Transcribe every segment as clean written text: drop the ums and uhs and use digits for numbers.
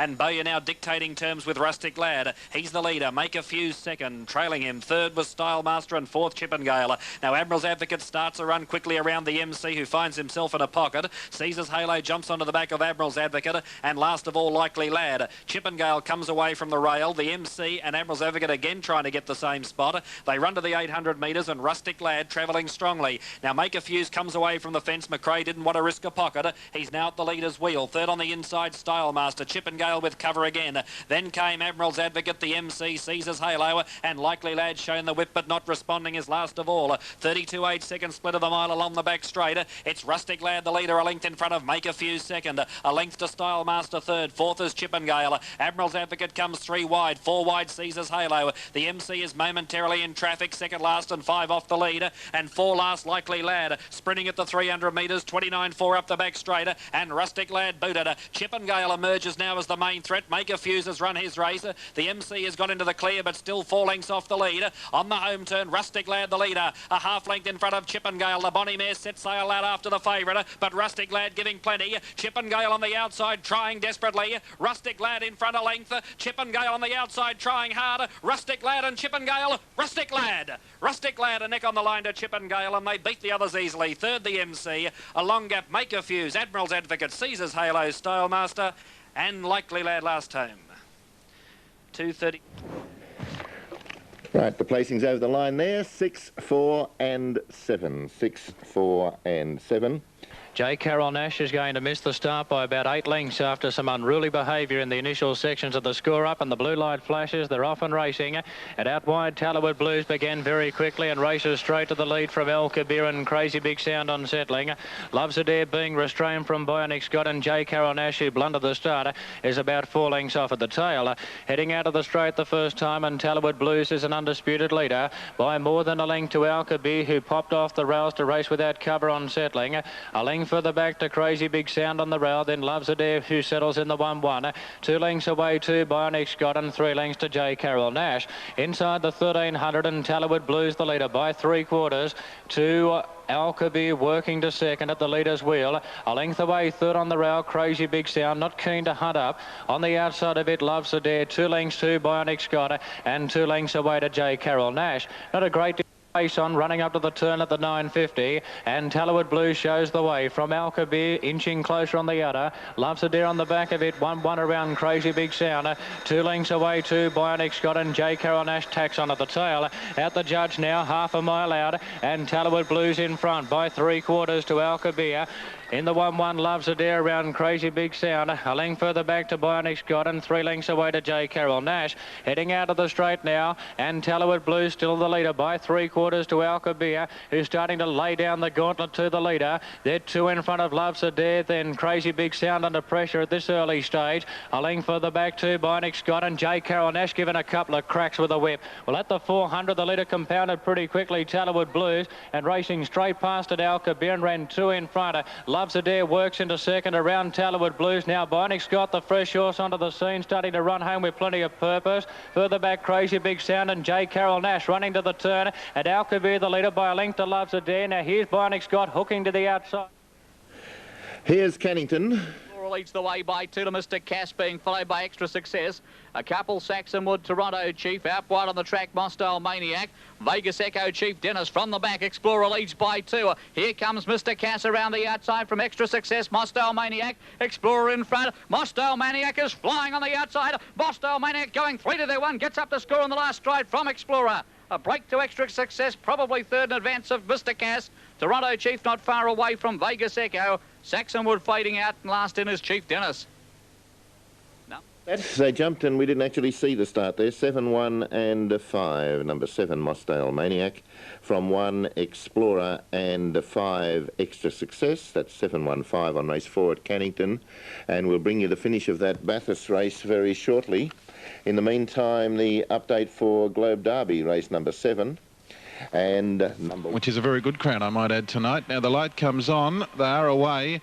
And Bowyer now dictating terms with Rustic Lad. He's the leader. Make a Fuse second. Trailing him. Third was Style Master and fourth Chippendale. Now Admiral's Advocate starts a run quickly around the MC, who finds himself in a pocket. Caesar's Halo jumps onto the back of Admiral's Advocate. And last of all, Likely Lad. Chippendale comes away from the rail. The MC and Admiral's Advocate again trying to get the same spot. They run to the 800 metres and Rustic Lad travelling strongly. Now Make a Fuse comes away from the fence. McRae didn't want to risk a pocket. He's now at the leader's wheel. Third on the inside, Style Master. Chippendale with cover again. Then came Admiral's Advocate, the MC, Caesar's Halo, and Likely Lad shown the whip but not responding is last of all. 32.8 second split of the mile along the back straight. It's Rustic Lad, the leader, a length in front of Make a Fuse second. A length to Style Master third. Fourth is Chippendale. Admiral's Advocate comes 3 wide. 4 wide Caesar's Halo. The MC is momentarily in traffic. Second last and 5 off the lead. And 4 last Likely Lad. Sprinting at the 300 metres. 29.4 up the back straight. And Rustic Lad booted. Chippendale emerges now as the main threat. Make a Fuse has run his race. The MC has got into the clear but still 4 lengths off the lead. On the home turn, Rustic Lad the leader. A half length in front of Chippendale. The Bonnie Mare set sail out after the favourite, but Rustic Lad giving plenty. Chippendale on the outside trying desperately. Rustic Lad in front a length. Chippendale on the outside trying hard. Rustic Lad and Chippendale. Rustic Lad. Rustic Lad a neck on the line to Chippendale, and they beat the others easily. Third the MC. A long gap Make a Fuse. Admiral's Advocate. Caesar's Halo. Style Master. And Likely Lad last home. 2:30. Right, the placings over the line there. 6, 4 and 7. 6, 4 and 7. J. Carroll Nash is going to miss the start by about 8 lengths after some unruly behaviour in the initial sections of the score-up, and the blue light flashes. They're off and racing. And out wide, Tallowood Blues began very quickly and races straight to the lead from El Kabir and Crazy Big Sound on settling. Loves Adair being restrained from Bionic Scott, and J. Carroll Nash, who blundered the start, is about 4 lengths off at the tail. Heading out of the straight the first time, and Tallowood Blues is an undisputed leader by more than a length to El Kabir, who popped off the rails to race without cover on settling. A length further back to Crazy Big Sound on the rail, then Loves Adair, who settles in the 1-1. 2 lengths away to Bionic Scott, and 3 lengths to J. Carroll Nash. Inside the 1300, and Tallowood Blues the leader by 3/4 to Al Kabir working to second at the leader's wheel. A length away, third on the rail, Crazy Big Sound, not keen to hunt up. On the outside of it, Loves Adair, 2 lengths to Bionic Scott, and 2 lengths away to J. Carroll Nash. Not a great race on, running up to the turn at the 950, and Tallowood Blue shows the way from Al Kabir, inching closer on the udder. Loves Adair on the back of it, 1-1 around Crazy Big Sound. 2 lengths away to Bionic Scott, and J. Carroll Nash tacks on at the tail. Out the judge now, half a mile out, and Tallowood Blues in front by 3/4 to Al Kabir. In the 1-1, Loves Adair around Crazy Big Sound. A length further back to Bionic Scott, and 3 lengths away to J. Carroll Nash. Heading out of the straight now, and Tallowood Blue still the leader by 3/4 to Al Kabir, who's starting to lay down the gauntlet to the leader. They're 2 in front of Loves Adair, then Crazy Big Sound under pressure at this early stage. A length further back to Bionic Scott, and J. Carroll Nash given a couple of cracks with a whip. Well, at the 400, the leader compounded pretty quickly, Tallowood Blues, and racing straight past it, Al Kabir, and ran 2 in front. Loves Adair works into second around Tallowood Blues. Now Bionic Scott, the fresh horse, onto the scene, starting to run home with plenty of purpose. Further back, Crazy Big Sound, and J. Carroll Nash running to the turn, and Al Kabir the leader by a length to Loves Adair. Now here's Bionic Scott hooking to the outside. Here's Cannington. Leads the way by 2 to Mr. Cass, being followed by Extra Success. A couple, Saxonwood, Toronto Chief. Out wide on the track, Mosdale Maniac. Vegas Echo Chief Dennis from the back. Explorer leads by 2. Here comes Mr. Cass around the outside from Extra Success. Mosdale Maniac. Explorer in front. Mosdale Maniac is flying on the outside. Mosdale Maniac going 3-1. Gets up to score on the last stride from Explorer. A break to Extra Success, probably third in advance of Mr. Cass. Toronto Chief not far away from Vegas Echo. Saxonwood fading out, and last in is Chief Dennis. They jumped and we didn't actually see the start there. 7, 1 and 5. Number 7, Mosdale Maniac. From 1, Explorer, and 5, Extra Success. That's 7, 1, 5 on race 4 at Cannington. And we'll bring you the finish of that Bathurst race very shortly. In the meantime, the update for Globe Derby, race number 7. And which is a very good crowd, I might add, tonight. Now the light comes on. They are away.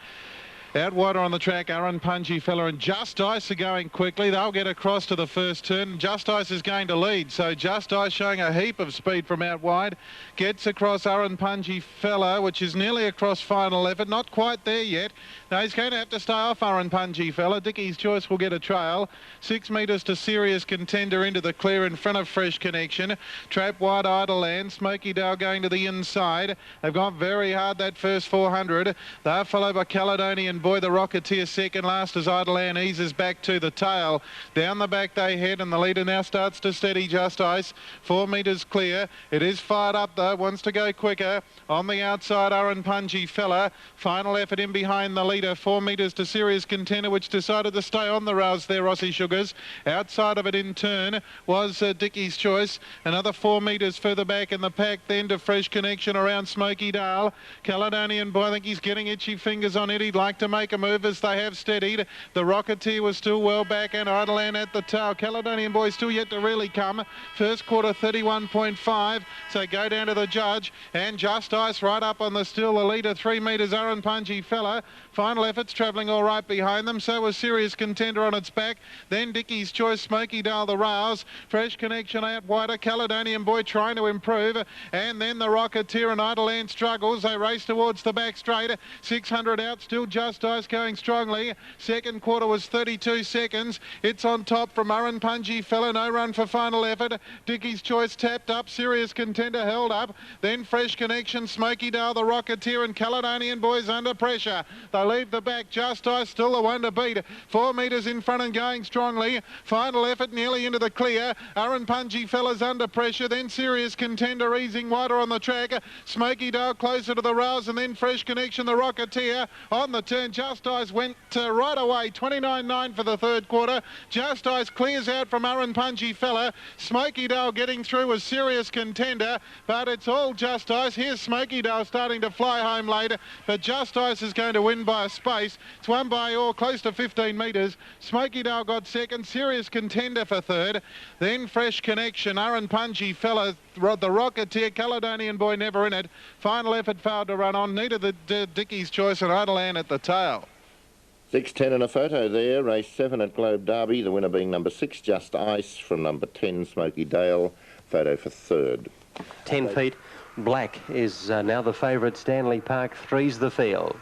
Out wider on the track, Aaron Pungy Fella and Just Ice are going quickly. They'll get across to the first turn. Just Ice is going to lead. So Just Ice showing a heap of speed from out wide. Gets across Aaron Pungy Fella, which is nearly across final effort. Not quite there yet. Now he's going to have to stay off Aaron Pungy Fella. Dickie's Choice will get a trail. 6 metres to Serious Contender into the clear in front of Fresh Connection. Trap wide Idle Land. Smoky Dale going to the inside. They've gone very hard that first 400. They're followed by Caledonian Boy, the Rocketeer, second last as Idle Land eases back to the tail. Down the back they head, and the leader now starts to steady Just Ice. 4 metres clear. It is fired up though, wants to go quicker. On the outside, Aaron Pungy Fella. Final effort in behind the leader. 4 metres to Serious Contender, which decided to stay on the rails there, Rossi Sugars. Outside of it in turn was Dickie's Choice. Another 4 metres further back in the pack then to Fresh Connection around Smoky Dale. Caledonian Boy, I think he's getting itchy fingers on it. He'd like to make a move as they have steadied. The Rocketeer was still well back and Idle Land at the tail. Caledonian Boy still yet to really come. First quarter 31.5. So go down to the judge, and Just Ice right up on the still. The leader 3 metres, Aaron Pungy Fella. Final efforts travelling all right behind them. So was Serious Contender on its back. Then Dickie's Choice, Smoky Dale, the rails. Fresh Connection out wider. Caledonian Boy trying to improve. And then the Rocketeer and Idle Land struggles. They race towards the back straight. 600 out, still Just Ice going strongly. Second quarter was 32 seconds. It's on top from Aaron Pungy Fella. No run for final effort. Dickie's Choice tapped up. Serious Contender held up. Then Fresh Connection, Smoky Dale, the Rocketeer and Caledonian Boys under pressure. They leave the back. Just Ice still the one to beat. 4 metres in front and going strongly. Final effort nearly into the clear. Aaron Pungy Fella's under pressure. Then Serious Contender easing wider on the track. Smoky Dale closer to the rails, and then Fresh Connection, the Rocketeer on the turn. Just Ice went right away. 29.9 for the third quarter. Just Ice clears out from Aaron Pungy Fella. Smoky Dale getting through was Serious Contender, but it's all Just Ice. Here's Smoky Dale starting to fly home later, but Just Ice is going to win by a space. It's won by close to 15 metres. Smoky Dale got second. Serious Contender for third. Then Fresh Connection, Aaron Pungy Fella, the Rocketeer, Caledonian Boy never in it. Final effort failed to run on. Needed the Dickie's Choice and Idle Land at the tail. 6:10 and a photo there. Race 7 at Globe Derby. The winner being number 6, Just Ice, from number 10, Smoky Dale. Photo for third. 10 feet. Black is now the favourite. Stanley Park 3's the field.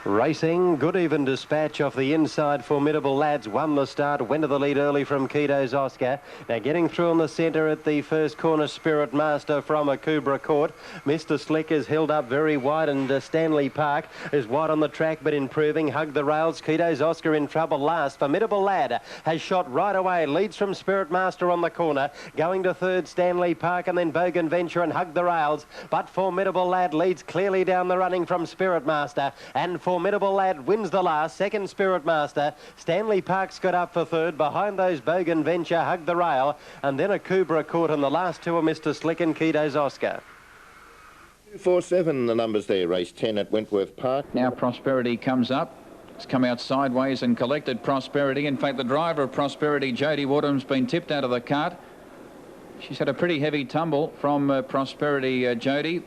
Racing, Good Even Dispatch off the inside. Formidable Lads won the start, went to the lead early from Keto's Oscar. Now getting through on the centre at the first corner, Spirit Master from Akubra Court. Mr. Slick is held up very wide, and Stanley Park is wide on the track but improving. Hug the rails, Keto's Oscar in trouble last. Formidable Lad has shot right away, leads from Spirit Master on the corner. Going to third, Stanley Park, and then Bogan Venture and Hug the rails. But Formidable Lad leads clearly down the running from Spirit Master, and Formidable Lad wins the last. Second, Spirit Master. Stanley Park's got up for third. Behind those, Bogan Venture, Hug the Rail, and then Akubra Court, and the last two are Mr. Slick and Keto's Oscar. 247, the numbers there. Race 10 at Wentworth Park. Now Prosperity comes up. It's come out sideways and collected Prosperity. In fact, the driver of Prosperity, Jody Woodham's been tipped out of the cart. She's had a pretty heavy tumble from Prosperity, Jody.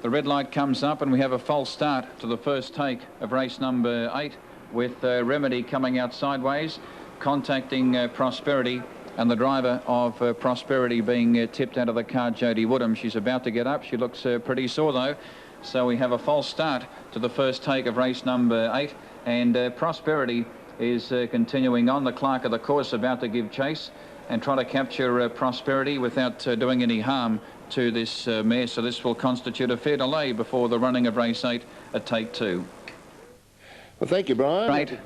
The red light comes up and we have a false start to the first take of race number 8, with Remedy coming out sideways, contacting Prosperity, and the driver of Prosperity being tipped out of the car, Jody Woodham. She's about to get up. She looks pretty sore though. So we have a false start to the first take of race number 8, and Prosperity is continuing on. The clerk of the course about to give chase and try to capture Prosperity without doing any harm to this mare, so this will constitute a fair delay before the running of race 8 at take 2. Well, thank you, Brian. Right.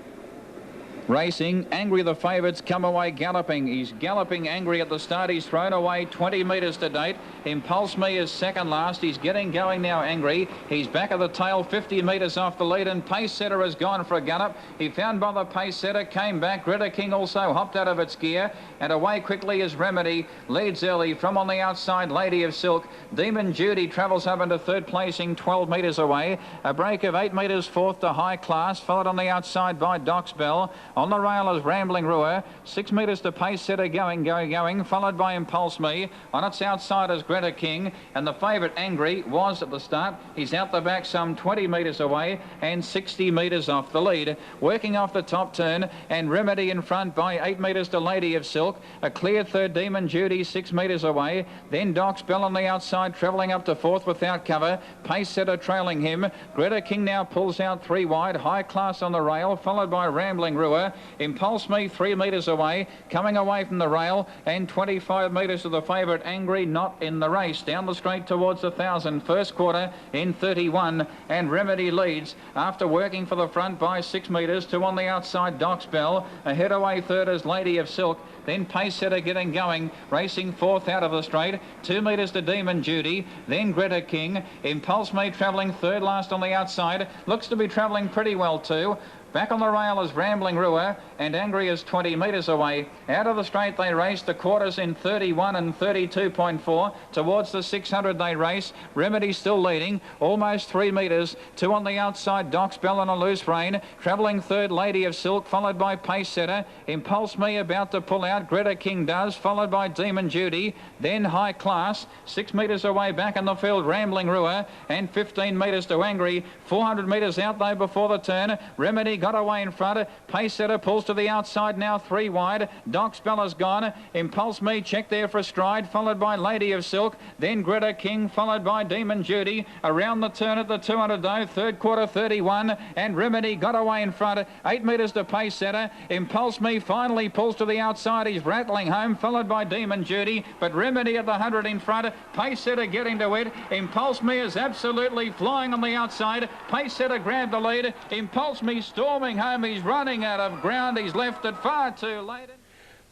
Racing, Angry the favourites come away galloping. He's galloping Angry at the start. He's thrown away 20 metres to date. Impulse Me is second last. He's getting going now, Angry. He's back at the tail, 50 metres off the lead, and Pace Setter has gone for a gallop. He found by the Pace Setter, came back. Greta King also hopped out of its gear, and away quickly is Remedy. Leads early from on the outside, Lady of Silk. Demon Judy travels up into third placing, 12 metres away. A break of 8 metres fourth to High Class, followed on the outside by Doc's Bell. On the rail is Rambling Ruer. 6 metres to Pace Setter going, followed by Impulse Me. On its outside is Greta King, and the favourite Angry was at the start. He's out the back some 20 metres away and 60 metres off the lead. Working off the top turn, and Remedy in front by 8 metres to Lady of Silk. A clear third, Demon Judy 6 metres away. Then Doc's Bell on the outside, travelling up to fourth without cover. Pace Setter trailing him. Greta King now pulls out 3 wide. High Class on the rail, followed by Rambling Ruer. Impulse Me 3 metres away, coming away from the rail, and 25 metres to the favourite Angry, not in the race. Down the straight towards 1,000, first quarter in 31, and Remedy leads after working for the front by 6 metres. 2 on the outside, Doc's Bell. Ahead away third is Lady of Silk. Then Pace Setter getting going, racing fourth out of the straight. 2 metres to Demon Judy, then Greta King. Impulse Me travelling third last on the outside. Looks to be travelling pretty well too. Back on the rail is Rambling Ruer, and Angry is 20 metres away. Out of the straight they race, the quarters in 31 and 32.4. Towards the 600 they race. Remedy still leading, almost 3 metres. 2 on the outside, Doc's Bell on a loose rein. Travelling third, Lady of Silk, followed by Pace Setter. Impulse Me about to pull out, Greta King does, followed by Demon Judy. Then High Class, 6 metres away back in the field, Rambling Ruer, and 15 metres to Angry. 400 metres out though before the turn. Remedy got away in front. Pace Setter pulls to the outside now, 3 wide. Doc's Bell is gone. Impulse Me checked there for a stride, followed by Lady of Silk. Then Greta King, followed by Demon Judy. Around the turn at the 200 though, third quarter 31, and Remedy got away in front. 8 metres to Pace Setter. Impulse Me finally pulls to the outside. He's rattling home, followed by Demon Judy, but Remedy at the 100 in front. Pace Setter getting to it. Impulse Me is absolutely flying on the outside. Pace Setter grabbed the lead. Impulse Me storming home. He's running out of ground. He's left it far too late.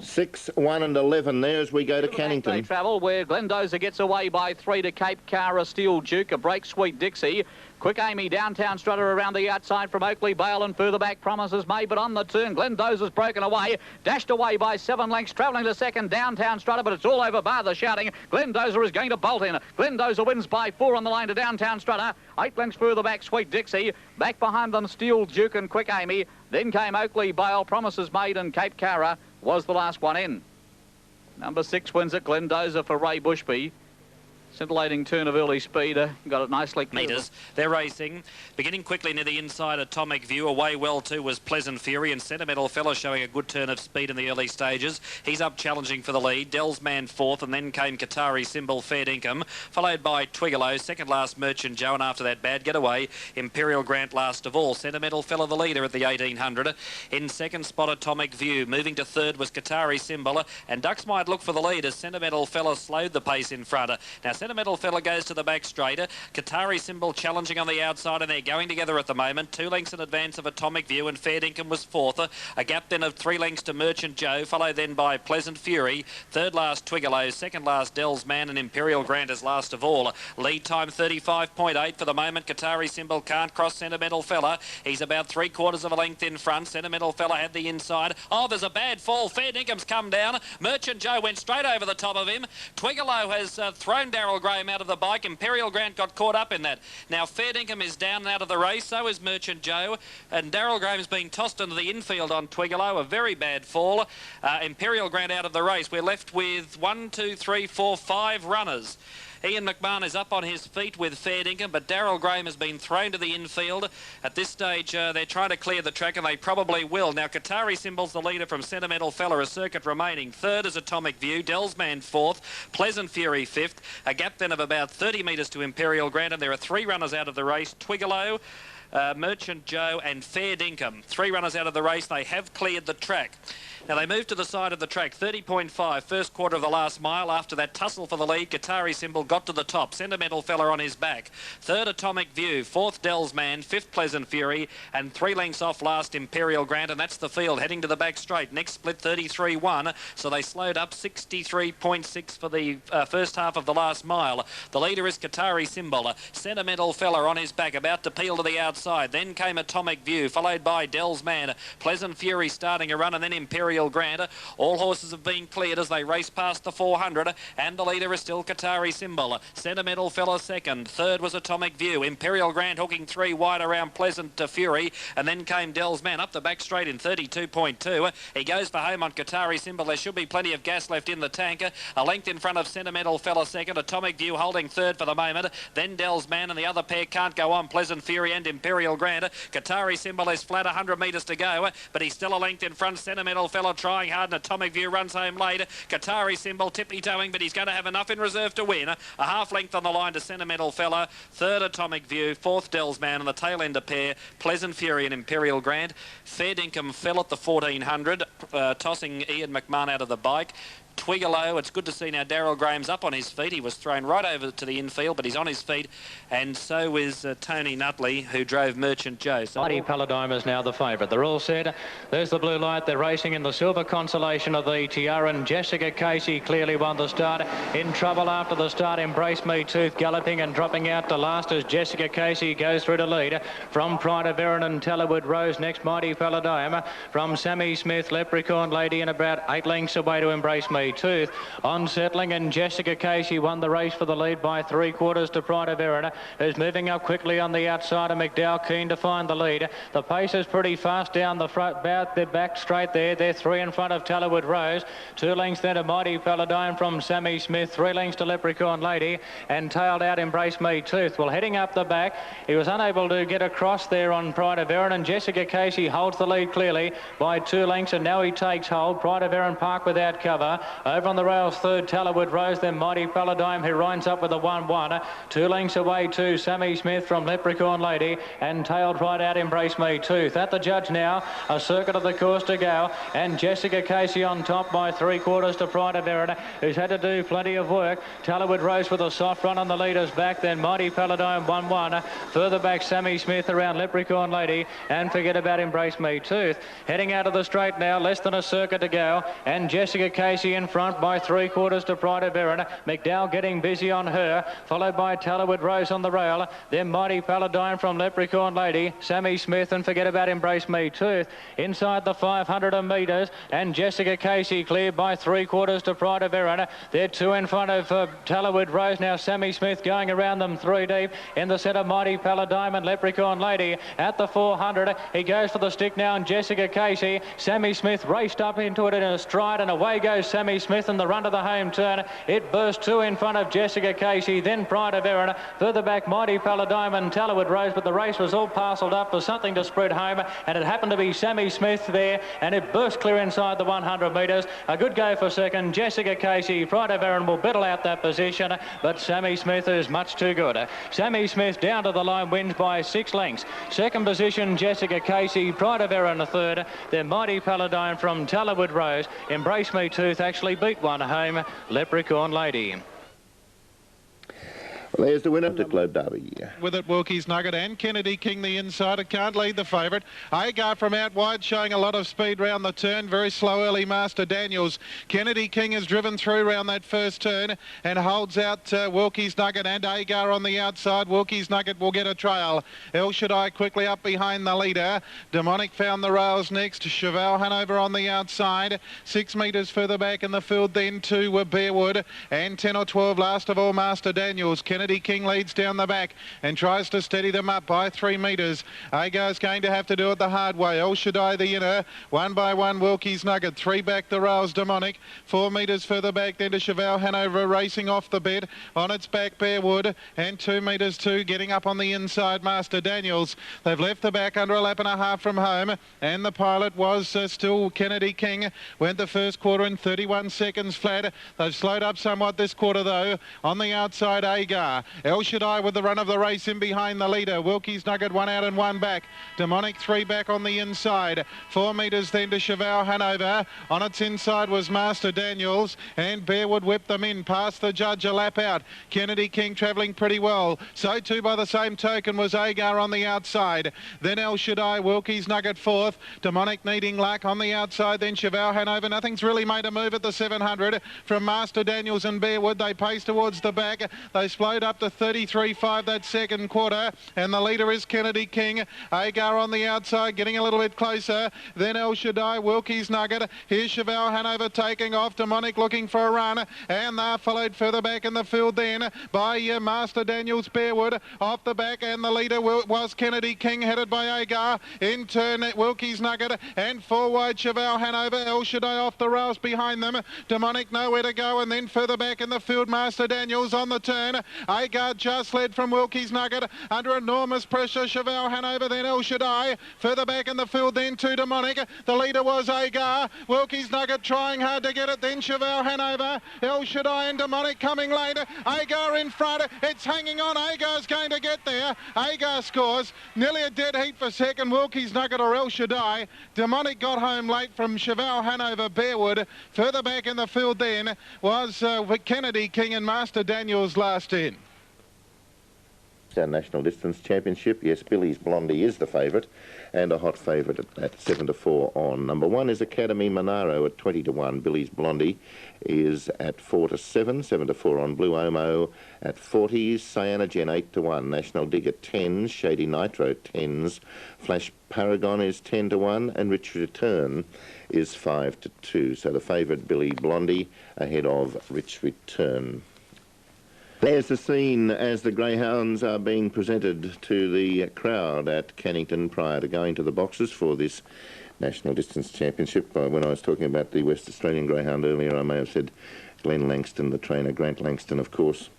6, 1 and 11 there as we go to Cannington. They travel where Glendoza gets away by 3 to Cape Cara, Steel Duke, a break Sweet Dixie. Quick Amy, Downtown Strutter around the outside from Oakley Bale, and further back Promises Made, but on the turn Glendoza's broken away, dashed away by 7 lengths, travelling to second, Downtown Strutter, but it's all over bar the shouting. Glendoza is going to bolt in. Glendoza wins by 4 on the line to Downtown Strutter. 8 lengths further back Sweet Dixie. Back behind them Steel Duke and Quick Amy. Then came Oakley Bale, Promises Made, and Cape Cara was the last one in. Number 6 wins at Glendoza for Ray Bushby. Scintillating turn of early speed, got it nicely clear. Metres. They're racing. Beginning quickly near the inside, Atomic View. Away well too was Pleasant Fury, and Sentimental Fella showing a good turn of speed in the early stages. He's up challenging for the lead. Dell's Man fourth, and then came Qatari Symbol, Fair Dinkum, followed by Twigalo, second last Merchant Joe, and after that Bad Getaway, Imperial Grant last of all. Sentimental Fella the leader at the 1800. In second spot, Atomic View. Moving to third was Qatari Symbol, and Ducks might look for the lead as Sentimental Fella slowed the pace in front. Now Sentimental Fella goes to the back straighter. Qatari Symbol challenging on the outside, and they're going together at the moment. 2 lengths in advance of Atomic View, and Fair Dinkum was fourth. A gap then of 3 lengths to Merchant Joe, followed then by Pleasant Fury. Third last Twigalo, second last Dell's Man, and Imperial Grant is last of all. Lead time 35.8 for the moment. Qatari Symbol can't cross Sentimental Fella. He's about 3/4 of a length in front. Sentimental Fella had the inside. Oh, there's a bad fall. Fair Dinkum's come down. Merchant Joe went straight over the top of him. Twigalo has thrown Daryl Graham out of the bike. Imperial Grant got caught up in that. Now Fair Dinkum is down and out of the race, so is Merchant Joe, and Daryl Graham's being tossed into the infield on Twigalo. A very bad fall. Imperial Grant out of the race. We're left with 1, 2, 3, 4, 5 runners. Ian McMahon is up on his feet with Fair Dinkum, but Daryl Graham has been thrown to the infield. At this stage, they're trying to clear the track, and they probably will. Now, Qatari Symbol's the leader from Sentimental Fella, a circuit remaining. Third is Atomic View. Dell's Man fourth. Pleasant Fury fifth. A gap then of about 30 metres to Imperial Grant, and there are 3 runners out of the race. Twigalo, Merchant Joe and Fair Dinkum. 3 runners out of the race. They have cleared the track. Now they move to the side of the track, 30.5, first quarter of the last mile. After that tussle for the lead, Qatari Symbol got to the top. Sentimental Fella on his back. Third, Atomic View. Fourth, Dell's Man. Fifth, Pleasant Fury. And 3 lengths off last, Imperial Grant. And that's the field heading to the back straight. Next split, 33.1. So they slowed up 63.6 for the first half of the last mile. The leader is Qatari Symbol. Sentimental Fella on his back, about to peel to the outside. outside. Then came Atomic View, followed by Dell's Man. Pleasant Fury starting a run, and then Imperial Grant. All horses have been cleared as they race past the 400, and the leader is still Qatari Symbol. Sentimental Fella second. Third was Atomic View. Imperial Grant hooking 3 wide around Pleasant Fury, and then came Dell's Man up the back straight in 32.2. He goes for home on Qatari Symbol. There should be plenty of gas left in the tank. A length in front of Sentimental Fella second. Atomic View holding third for the moment. Then Dell's Man, and the other pair can't go on. Pleasant Fury and Imperial Grant. Qatari Symbol is flat, 100 metres to go, but he's still a length in front. Sentimental Fella trying hard, and Atomic View runs home late. Qatari Symbol tippy-toeing, but he's going to have enough in reserve to win. A half length on the line to Sentimental Fella. Third, Atomic View. Fourth, Dell's Man, and the tail ender pair, Pleasant Fury and Imperial Grant. Fair Dinkum fell at the 1400, tossing Ian McMahon out of the bike. Twigalow, it's good to see now Daryl Graham's up on his feet. He was thrown right over to the infield, but he's on his feet. And so is Tony Nutley, who drove Merchant Joe. So Mighty Paladime is now the favourite. They're all set. There's the blue light. They're racing in the silver consolation of the Tiara. And Jessica Casey clearly won the start. In trouble after the start. Embrace Me Tooth galloping and dropping out to last as Jessica Casey goes through to lead. From Pride of Erin and Tallerwood Rose next, Mighty Paladime. From Sammy Smith, Leprechaun Lady, and about 8 lengths away to Embrace Me Tooth. On settling, and Jessica Casey won the race for the lead by 3/4 to Pride of Erin, who's moving up quickly on the outside, and McDowell keen to find the lead. The pace is pretty fast down the front, about the back straight there. They're 3 in front of Tallerwood Rose. 2 lengths then to Mighty Paladine from Sammy Smith. 3 lengths to Leprechaun Lady, and tailed out Embrace Me Tooth. Well, heading up the back, he was unable to get across there on Pride of Erin, and Jessica Casey holds the lead clearly by 2 lengths, and now he takes hold. Pride of Erin Park without cover. Over on the rails, third, Tallerwood Rose, then Mighty Paladime, who rides up with a 1-1. 2 lengths away to Sammy Smith from Leprechaun Lady, and tailed right out Embrace Me Tooth. At the judge now, a circuit of the course to go, and Jessica Casey on top by 3/4 to Pride of Erin, who's had to do plenty of work. Tallerwood Rose with a soft run on the leader's back, then Mighty Paladime 1-1. Further back, Sammy Smith around Leprechaun Lady, and forget about Embrace Me Tooth. Heading out of the straight now, less than a circuit to go, and Jessica Casey in front by 3/4 to Pride of Erin. McDowell getting busy on her, followed by Tallerwood Rose on the rail. Then Mighty Paladine from Leprechaun Lady, Sammy Smith, and forget about Embrace Me Tooth. Inside the 500 metres, and Jessica Casey cleared by 3/4 to Pride of Erin. They're 2 in front of Tallerwood Rose. Now Sammy Smith going around them 3 deep. In the centre, Mighty Paladine and Leprechaun Lady at the 400. He goes for the stick now, and Jessica Casey. Sammy Smith raced up into it in a stride, and away goes Sammy Smith in the run to the home turn. It burst 2 in front of Jessica Casey, then Pride of Erin. Further back, Mighty Paladime and Tallerwood Rose, but the race was all parcelled up for something to spread home, and it happened to be Sammy Smith there, and it burst clear inside the 100 metres. A good go for second. Jessica Casey, Pride of Erin will battle out that position, but Sammy Smith is much too good. Sammy Smith down to the line, wins by 6 lengths. Second position, Jessica Casey, Pride of Erin a third, then Mighty Paladine from Tallerwood Rose. Embrace Me Tooth actually beat one home, Leprechaun Lady. Well, there's the winner to Globe Derby. With it, Wilkie's Nugget and Kennedy King, the insider, can't lead the favourite. Agar from out wide, showing a lot of speed round the turn. Very slow early, Master Daniels. Kennedy King has driven through round that first turn and holds out Wilkie's Nugget and Agar on the outside. Wilkie's Nugget will get a trail. El Shaddai quickly up behind the leader. Demonic found the rails next. Cheval Hanover on the outside. 6 metres further back in the field then to Bearwood. And 10 or 12 last of all, Master Daniels. Kennedy King leads down the back and tries to steady them up by 3 metres. Agar's going to have to do it the hard way. El Shaddai the inner. 1 by 1 Wilkie's Nugget. 3 back the rails Demonic. 4 metres further back then to Cheval Hanover racing off the bed. On its back Bearwood. And 2 metres 2 getting up on the inside Master Daniels. They've left the back under a lap and a half from home, and the pilot was still Kennedy King. Went the first quarter in 31 seconds flat. They've slowed up somewhat this quarter though. On the outside Agar. El Shaddai with the run of the race in behind the leader. Wilkie's Nugget 1 out and 1 back. Demonic 3 back on the inside. 4 metres then to Cheval Hanover. On its inside was Master Daniels, and Bearwood whipped them in past the judge a lap out. Kennedy King travelling pretty well. So too by the same token was Agar on the outside. Then El Shaddai, Wilkie's Nugget 4th. Demonic needing luck on the outside. Then Cheval Hanover. Nothing's really made a move at the 700 from Master Daniels and Bearwood. They pace towards the back. They slowed up to 33.5 that second quarter, and the leader is Kennedy King. Agar on the outside, getting a little bit closer. Then El Shaddai, Wilkie's Nugget. Here's Cheval Hanover taking off. Demonic looking for a run, and they're followed further back in the field then by Master Daniels Bearwood off the back, and the leader was Kennedy King, headed by Agar. In turn, Wilkie's Nugget, and 4 wide Cheval Hanover. El Shaddai off the rails behind them. Demonic nowhere to go, and then further back in the field, Master Daniels on the turn. Agar just led from Wilkie's Nugget under enormous pressure. Cheval Hanover, then El Shaddai. Further back in the field then to Demonic. The leader was Agar. Wilkie's Nugget trying hard to get it, then Cheval Hanover. El Shaddai and Demonic coming later. Agar in front. It's hanging on. Agar's going to get there. Agar scores. Nearly a dead heat for second. Wilkie's Nugget or El Shaddai. Demonic got home late from Cheval Hanover Bearwood. Further back in the field then was Kennedy King and Master Daniels last in. Our National Distance Championship. Yes, Billy's Blondie is the favourite, and a hot favourite at 7-4 on. Number 1 is Academy Monaro at 20-1. Billy's Blondie is at 4-7, 7-4 on. Blue Omo at 40s. Cyanogen 8-1. National Dig at 10s. Shady Nitro 10s. Flash Paragon is 10-1, and Rich Return is 5-2. So the favourite Billy Blondie ahead of Rich Return. There's the scene as the greyhounds are being presented to the crowd at Cannington prior to going to the boxes for this National Distance Championship. When I was talking about the West Australian greyhound earlier, I may have said Glenn Langston, the trainer, Grant Langston, of course,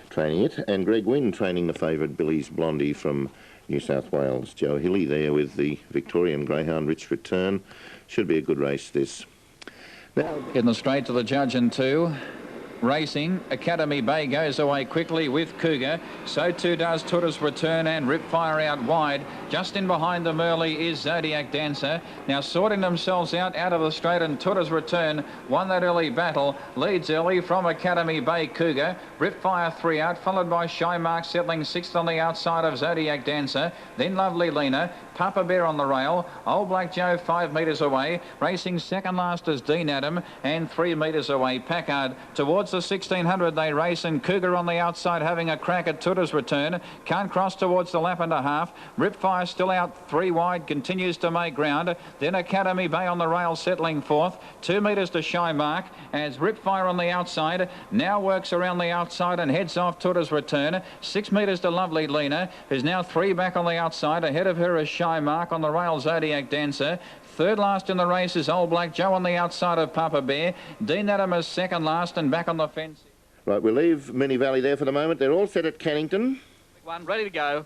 training it, and Greg Wynn training the favourite Billy's Blondie from New South Wales. Joe Hilly there with the Victorian greyhound Rich Return. Should be a good race, this. Now, in the straight to the judge and 2. Racing, Academy Bay goes away quickly with Cougar. So too does Tooter's Return and Ripfire out wide. Just in behind them early is Zodiac Dancer. Now sorting themselves out of the straight, and Tooter's Return won that early battle. Leads early from Academy Bay Cougar. Ripfire 3 out, followed by Shy Mark settling 6th on the outside of Zodiac Dancer. Then Lovely Lena. Papa Bear on the rail. Old Black Joe 5 metres away. Racing second last is Dean Adam, and 3 metres away Packard. Towards the 1600 they race, and Cougar on the outside having a crack at Tooter's Return. Can't cross towards the lap and a half. Ripfire still out 3 wide, continues to make ground. Then Academy Bay on the rail settling 4th. 2 metres to Shy Mark as Ripfire on the outside now works around the outside and heads off Tooter's Return. 6 metres to Lovely Lena, who's now 3 back on the outside. Ahead of her is Shy Mark on the rail, Zodiac Dancer. Third last in the race is Old Black Joe on the outside of Papa Bear. Dean Adam is second last and back on the fence. Right, we'll leave Mini Valley there for the moment. They're all set at Cannington. One ready to go.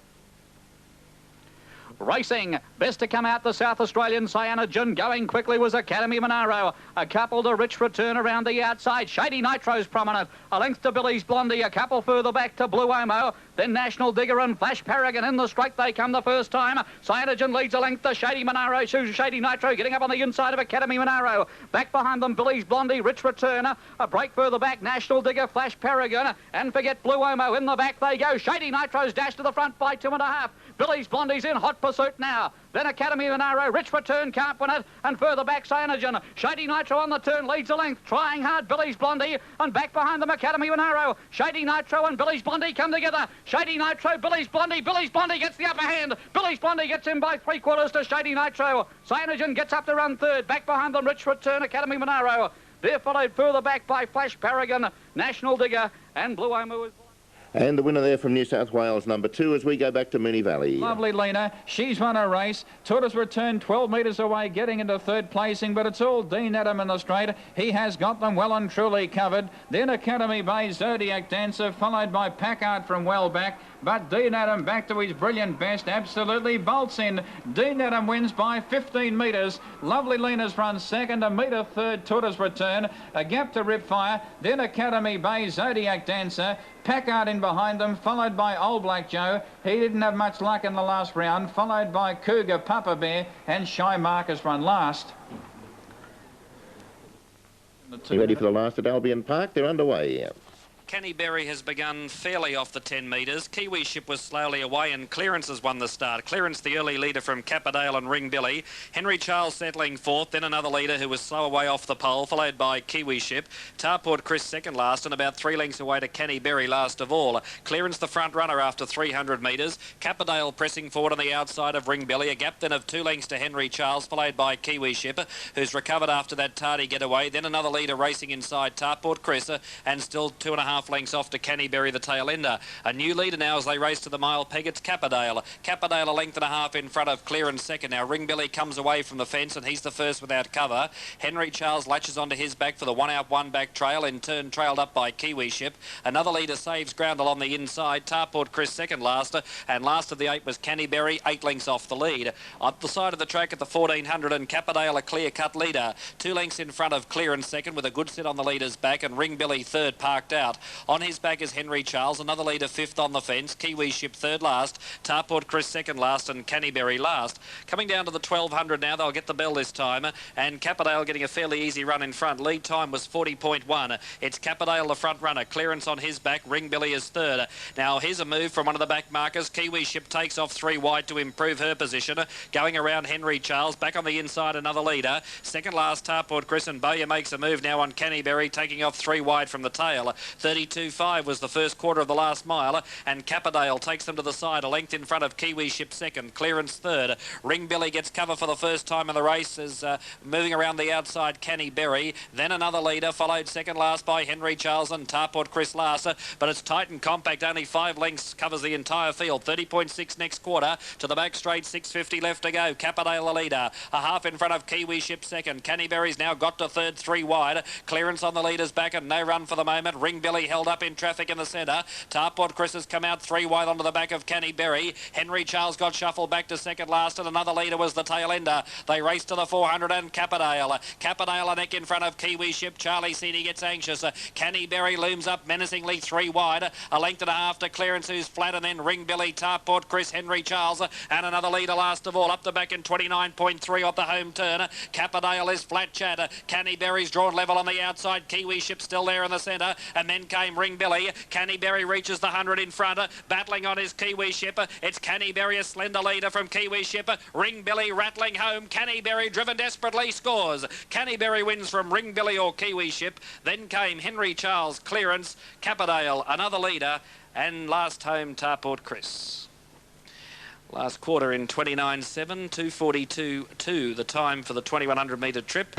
Racing, best to come out the South Australian Cyanogen. Going quickly was Academy Monaro. A couple to Rich Return around the outside. Shady Nitro's prominent. A length to Billy's Blondie. A couple further back to Blue Omo. Then National Digger and Flash Paragon in the straight. They come the first time. Cyanogen leads a length to Shady Monaro. Shady Nitro getting up on the inside of Academy Monaro. Back behind them, Billy's Blondie, Rich Return. A break further back, National Digger, Flash Paragon. And forget Blue Omo. In the back they go. Shady Nitro's dashed to the front by 2.5. Billy's Blondie's in hot pursuit now. Then Academy Monaro, Rich Return can't win it, and further back Cyanogen. Shady Nitro on the turn, leads a length, trying hard Billy's Blondie, and back behind them Academy Monaro. Shady Nitro and Billy's Blondie come together. Shady Nitro, Billy's Blondie gets the upper hand. Billy's Blondie gets in by 3/4 to Shady Nitro. Cyanogen gets up to run third, back behind them Rich Return, Academy Monaro. They're followed further back by Flash Paragon, National Digger, and Blue Omo. And the winner there from New South Wales, number 2, as we go back to Mini Valley. Lovely Lena, she's won a race. Tooter's Return 12 metres away, getting into third placing, but it's all Dean Adam in the straight. He has got them well and truly covered. Then Academy Bay, Zodiac Dancer, followed by Packard from well back. But Dean Adam back to his brilliant best, absolutely bolts in. Dean Adam wins by 15 metres. Lovely Lena's run second, a metre third, Tooter's Return. A gap to Ripfire, then Academy Bay, Zodiac Dancer. Packard in behind them, followed by Old Black Joe. He didn't have much luck in the last round, followed by Cougar, Papa Bear, and Shy Marcus run last. You ready for the last at Albion Park? They're underway, yeah. Kenny Berry has begun fairly off the 10 metres. Kiwi Ship was slowly away and Clearance has won the start. Clearance, the early leader from Capperdale and Ring Billy. Henry Charles settling fourth, then another leader who was slow away off the pole, followed by Kiwi Ship. Tarport Chris second last and about 3 lengths away to Kenny Berry last of all. Clearance the front runner after 300 metres. Capperdale pressing forward on the outside of Ring Billy. A gap then of 2 lengths to Henry Charles, followed by Kiwi Ship, who's recovered after that tardy getaway. Then another leader racing inside Tarport Chris and still 2.5 lengths off to Kenny Berry, the tail ender. A new leader now as they race to the mile peg. It's Capperdale. Capperdale a length and a half in front of Clearance second. Now Ring Billy comes away from the fence and he's the first without cover. Henry Charles latches onto his back for the 1 out 1 back trail, in turn trailed up by Kiwi Ship. Another leader saves ground along the inside. Tarport Chris second last, and last of the 8 was Kenny Berry, 8 lengths off the lead. Up the side of the track at the 1400 and Capperdale a clear-cut leader. 2 lengths in front of Clearance second with a good sit on the leader's back, and Ring Billy third parked out. On his back is Henry Charles, another leader fifth on the fence. Kiwi Ship third last. Tarport Chris second last and Kenny Berry last. Coming down to the 1200 now, they'll get the bell this time, and Capperdale getting a fairly easy run in front. Lead time was 40.1. It's Capperdale the front runner. Clearance on his back. Ring Billy is third. Now here's a move from one of the back markers. Kiwi Ship takes off 3 wide to improve her position. Going around Henry Charles. Back on the inside another leader. Second last Tarport Chris, and Bowyer makes a move now on Kenny Berry, taking off 3 wide from the tail. 32.5 was the first quarter of the last mile, and Capperdale takes them to the side, a length in front of Kiwi Ship second. Clearance third. Ring Billy gets cover for the first time in the race as moving around the outside Kenny Berry. Then another leader, followed second last by Henry Charles and Tarport Chris last, but it's tight and compact. Only 5 lengths covers the entire field. 30.6 next quarter to the back straight. 6.50 left to go. Capperdale the leader, a half in front of Kiwi Ship second. Kenny Berry's now got to third, 3 wide. Clearance on the leader's back and no run for the moment. Ring Billy held up in traffic in the centre. Tarport Chris has come out 3 wide onto the back of Kenny Berry. Henry Charles got shuffled back to second last, and another leader was the tail ender. They race to the 400 and Capperdale. Capperdale a neck in front of Kiwi Ship. Charlie Seedy gets anxious. Kenny Berry looms up menacingly 3 wide. A length and a half to Clearance, who's flat, and then Ring Billy, Tarport Chris, Henry Charles, and another leader last of all. Up the back in 29.3 off the home turn. Capperdale is flat chat. Kenny Berry's drawn level on the outside. Kiwi Ship still there in the centre, and then came Ring Billy. Kenny Berry reaches the 100 in front, battling on his Kiwi Ship. It's Kenny Berry, a slender leader from Kiwi Ship. Ring Billy rattling home. Kenny Berry driven desperately, scores. Kenny Berry wins from Ring Billy or Kiwi Ship. Then came Henry Charles, Clearance, Capperdale, another leader, and last home Tarport Chris. Last quarter in 29.7, 2:42.2, the time for the 2100 metre trip.